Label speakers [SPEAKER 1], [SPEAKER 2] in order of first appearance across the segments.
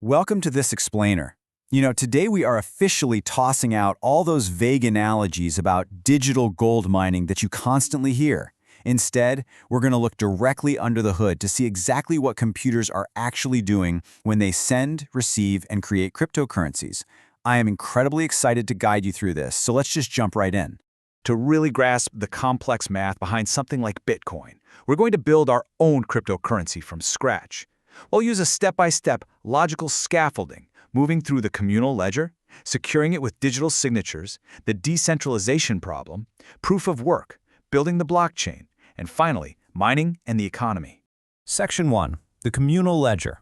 [SPEAKER 1] Welcome to this explainer. Today we are officially tossing out all those vague analogies about digital gold mining that you constantly hear. Instead, we're going to look directly under the hood to see exactly what computers are actually doing when they send, receive, and create cryptocurrencies. I am incredibly excited to guide you through this, so let's just jump right in.
[SPEAKER 2] To really grasp the complex math behind something like Bitcoin, we're going to build our own cryptocurrency from scratch. We'll use a step-by-step logical scaffolding, moving through the communal ledger, securing it with digital signatures, the decentralization problem, proof of work, building the blockchain, and finally, mining and the economy.
[SPEAKER 3] Section 1. The communal ledger.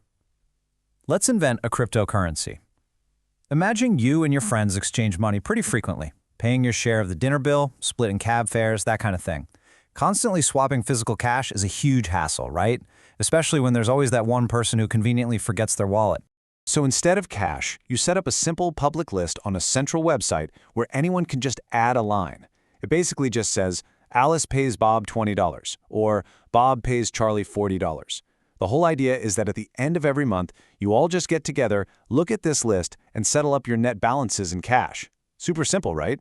[SPEAKER 3] Let's invent a cryptocurrency. Imagine you and your friends exchange money pretty frequently, paying your share of the dinner bill, splitting cab fares, that kind of thing. Constantly swapping physical cash is a huge hassle, right? Especially when there's always that one person who conveniently forgets their wallet.
[SPEAKER 2] So instead of cash, you set up a simple public list on a central website where anyone can just add a line. It basically just says, Alice pays Bob $20, or Bob pays Charlie $40. The whole idea is that at the end of every month, you all just get together, look at this list, and settle up your net balances in cash. Super simple, right?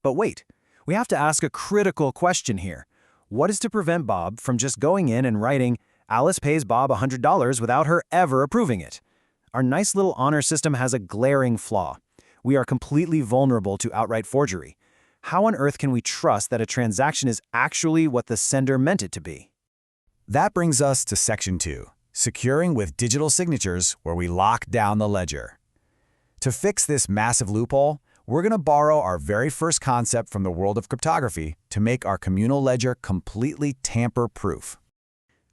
[SPEAKER 3] But wait, we have to ask a critical question here. What is to prevent Bob from just going in and writing, Alice pays Bob $100 without her ever approving it? Our nice little honor system has a glaring flaw. We are completely vulnerable to outright forgery. How on earth can we trust that a transaction is actually what the sender meant it to be?
[SPEAKER 1] That brings us to Section 2, securing with digital signatures, where we lock down the ledger. To fix this massive loophole, we're going to borrow our very first concept from the world of cryptography to make our communal ledger completely tamper-proof.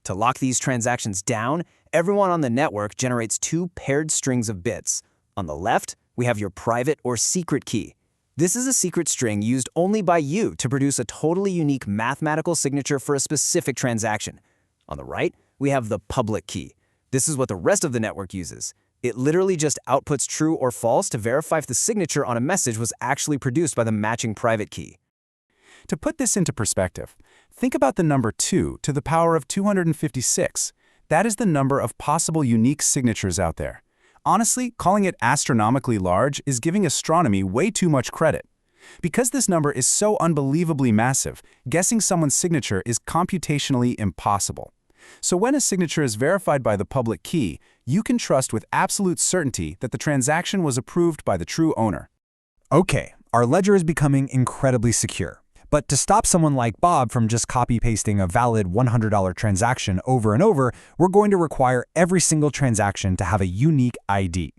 [SPEAKER 3] To lock these transactions down, everyone on the network generates two paired strings of bits. On the left, we have your private or secret key. This is a secret string used only by you to produce a totally unique mathematical signature for a specific transaction. On the right, we have the public key. This is what the rest of the network uses. It literally just outputs true or false to verify if the signature on a message was actually produced by the matching private key.
[SPEAKER 1] To put this into perspective, think about the number 2 to the power of 256. That is the number of possible unique signatures out there. Honestly, calling it astronomically large is giving astronomy way too much credit. Because this number is so unbelievably massive, guessing someone's signature is computationally impossible. So when a signature is verified by the public key, you can trust with absolute certainty that the transaction was approved by the true owner. Okay, our ledger is becoming incredibly secure. But to stop someone like Bob from just copy-pasting a valid $100 transaction over and over, we're going to require every single transaction to have a unique ID.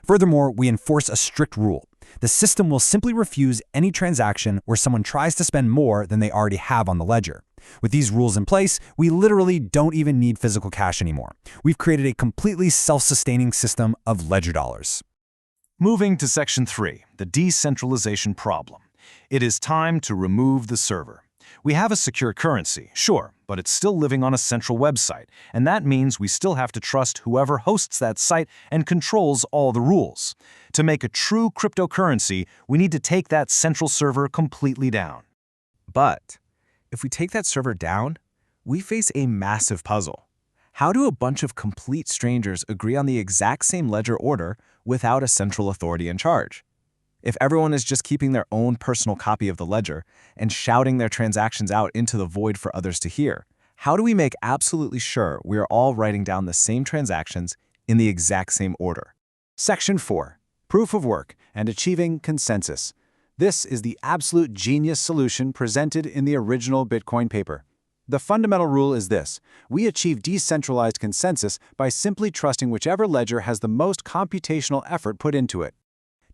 [SPEAKER 1] Furthermore, we enforce a strict rule. The system will simply refuse any transaction where someone tries to spend more than they already have on the ledger. With these rules in place, we literally don't even need physical cash anymore. We've created a completely self-sustaining system of ledger dollars.
[SPEAKER 2] Moving to Section 3, the decentralization problem. It is time to remove the server. We have a secure currency, sure, but it's still living on a central website, and that means we still have to trust whoever hosts that site and controls all the rules. To make a true cryptocurrency, we need to take that central server completely down.
[SPEAKER 4] But if we take that server down, we face a massive puzzle. How do a bunch of complete strangers agree on the exact same ledger order without a central authority in charge? If everyone is just keeping their own personal copy of the ledger and shouting their transactions out into the void for others to hear, how do we make absolutely sure we are all writing down the same transactions in the exact same order?
[SPEAKER 2] Section 4, proof of work and achieving consensus. This is the absolute genius solution presented in the original Bitcoin paper. The fundamental rule is this: we achieve decentralized consensus by simply trusting whichever ledger has the most computational effort put into it.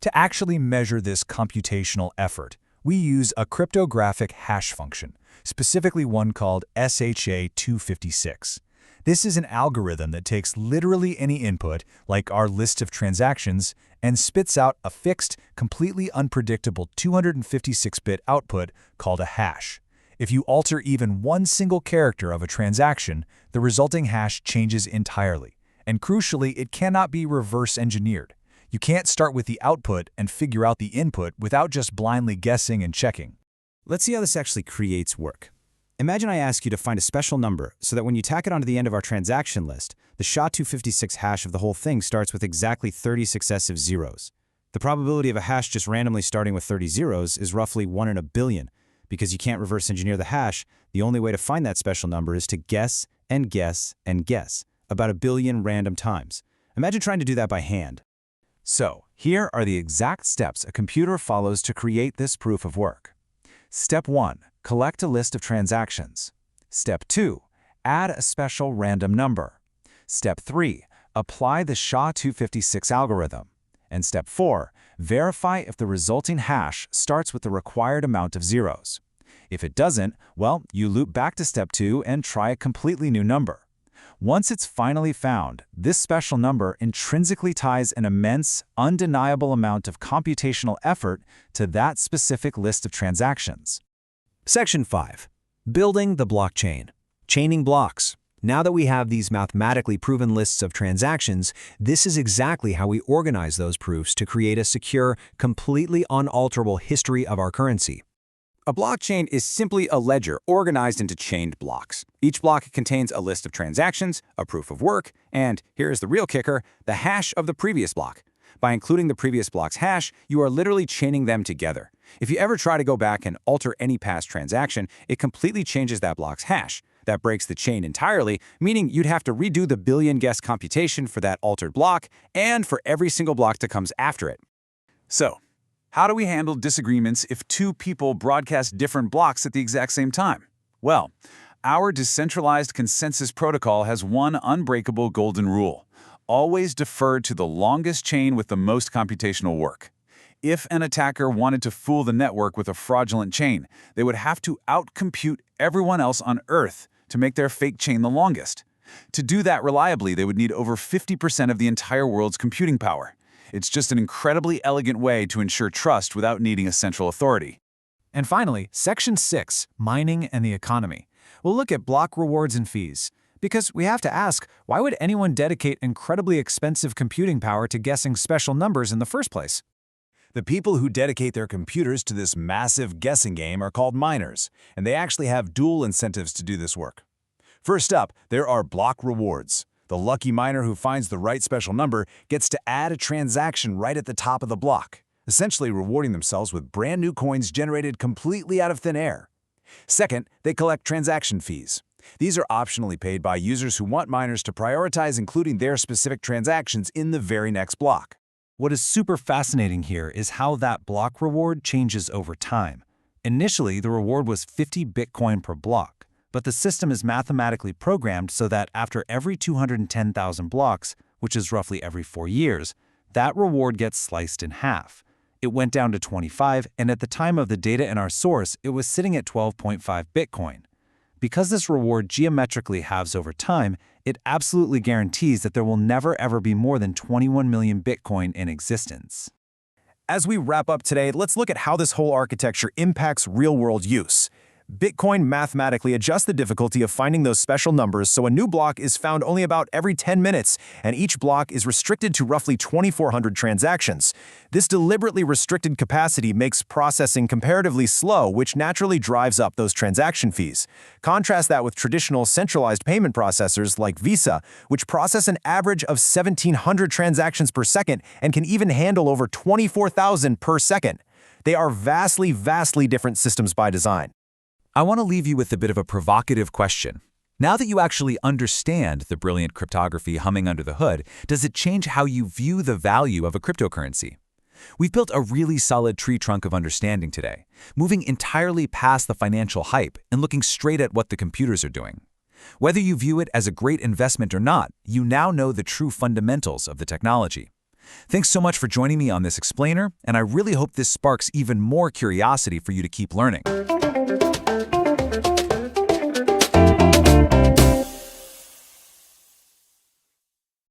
[SPEAKER 1] To actually measure this computational effort, we use a cryptographic hash function, specifically one called SHA-256. This is an algorithm that takes literally any input, like our list of transactions, and spits out a fixed, completely unpredictable 256-bit output called a hash. If you alter even one single character of a transaction, the resulting hash changes entirely. And crucially, it cannot be reverse engineered. You can't start with the output and figure out the input without just blindly guessing and checking.
[SPEAKER 3] Let's see how this actually creates work.
[SPEAKER 1] Imagine I ask you to find a special number so that when you tack it onto the end of our transaction list, the SHA-256 hash of the whole thing starts with exactly 30 successive zeros. The probability of a hash just randomly starting with 30 zeros is roughly 1 in a billion. Because you can't reverse engineer the hash, the only way to find that special number is to guess and guess and guess, about 1 billion random times. Imagine trying to do that by hand. So, here are the exact steps a computer follows to create this proof of work. Step 1. Collect a list of transactions. Step 2. Add a special random number. Step 3. Apply the SHA-256 algorithm. And Step 4. Verify if the resulting hash starts with the required amount of zeros. If it doesn't, well, you loop back to Step 2 and try a completely new number. Once it's finally found, this special number intrinsically ties an immense, undeniable amount of computational effort to that specific list of transactions.
[SPEAKER 3] Section 5. Building the blockchain. Chaining blocks. Now that we have these mathematically proven lists of transactions, this is exactly how we organize those proofs to create a secure, completely unalterable history of our currency.
[SPEAKER 1] A blockchain is simply a ledger organized into chained blocks. Each block contains a list of transactions, a proof of work, and, here's the real kicker, the hash of the previous block. By including the previous block's hash, you are literally chaining them together. If you ever try to go back and alter any past transaction, it completely changes that block's hash. That breaks the chain entirely, meaning you'd have to redo the billion-guess computation for that altered block and for every single block that comes after it. So, how do we handle disagreements if two people broadcast different blocks at the exact same time? Well, our decentralized consensus protocol has one unbreakable golden rule. Always defer to the longest chain with the most computational work. If an attacker wanted to fool the network with a fraudulent chain, they would have to outcompute everyone else on Earth to make their fake chain the longest. To do that reliably, they would need over 50% of the entire world's computing power. It's just an incredibly elegant way to ensure trust without needing a central authority. And finally, Section 6, Mining and the Economy. We'll look at block rewards and fees. Because we have to ask, why would anyone dedicate incredibly expensive computing power to guessing special numbers in the first place?
[SPEAKER 5] The people who dedicate their computers to this massive guessing game are called miners, and they actually have dual incentives to do this work. First up, there are block rewards. The lucky miner who finds the right special number gets to add a transaction right at the top of the block, essentially rewarding themselves with brand new coins generated completely out of thin air. Second, they collect transaction fees. These are optionally paid by users who want miners to prioritize including their specific transactions in the very next block.
[SPEAKER 1] What is super fascinating here is how that block reward changes over time. Initially, the reward was 50 Bitcoin per block, but the system is mathematically programmed so that after every 210,000 blocks, which is roughly every 4 years, that reward gets sliced in half. It went down to 25, and at the time of the data in our source, it was sitting at 12.5 Bitcoin. Because this reward geometrically halves over time, it absolutely guarantees that there will never ever be more than 21 million Bitcoin in existence. As we wrap up today, let's look at how this whole architecture impacts real-world use. Bitcoin mathematically adjusts the difficulty of finding those special numbers so a new block is found only about every 10 minutes, and each block is restricted to roughly 2,400 transactions. This deliberately restricted capacity makes processing comparatively slow, which naturally drives up those transaction fees. Contrast that with traditional centralized payment processors like Visa, which process an average of 1,700 transactions per second and can even handle over 24,000 per second. They are vastly, vastly different systems by design.
[SPEAKER 2] I want to leave you with a bit of a provocative question. Now that you actually understand the brilliant cryptography humming under the hood, does it change how you view the value of a cryptocurrency? We've built a really solid tree trunk of understanding today, moving entirely past the financial hype and looking straight at what the computers are doing. Whether you view it as a great investment or not, you now know the true fundamentals of the technology. Thanks so much for joining me on this explainer, and I really hope this sparks even more curiosity for you to keep learning.